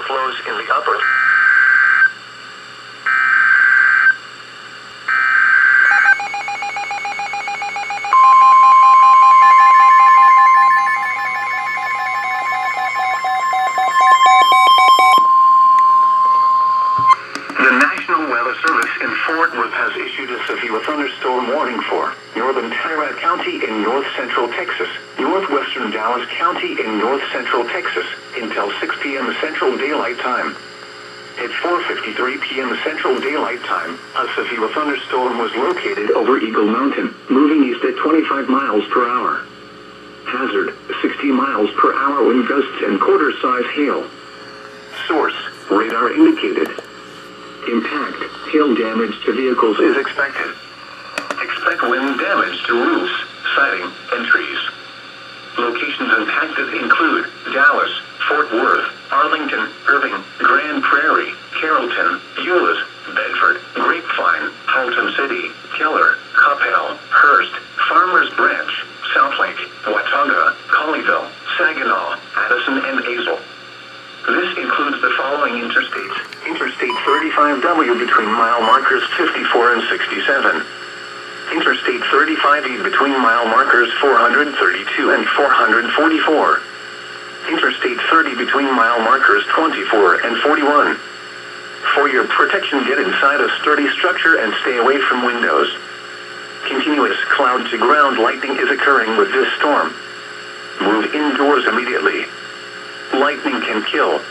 overflows in the upper. The National Weather Service in Fort Worth has issued a severe thunderstorm warning for northern Tyrant County in north-central Texas, northwestern Dallas County in north-central Texas, until 6 p.m. Central Daylight Time. At 4:53 p.m. Central Daylight Time, a severe thunderstorm was located over Eagle Mountain, moving east at 25 miles per hour. Hazard, 60 miles per hour wind gusts and quarter-size hail. Source, radar indicated. Impact, hail damage to vehicles is expected. Expect wind damage to roofs, siding, and trees. Locations impacted include Dallas, Fort Worth, Arlington, Irving, Grand Prairie, Carrollton, Euless, Bedford, Grapevine, Halton City, Keller, Coppell, Hurst, Farmers Branch, Southlake, Watauga, Colleyville, Saginaw, Addison, and Azle. This includes the following interstates. Interstate 35W between mile markers 54 and 67. Interstate 35E between mile markers 432 and 444. Interstate 30 between mile markers 24 and 41. For your protection, get inside a sturdy structure and stay away from windows. Continuous cloud-to-ground lightning is occurring with this storm. Move indoors immediately. Lightning can kill,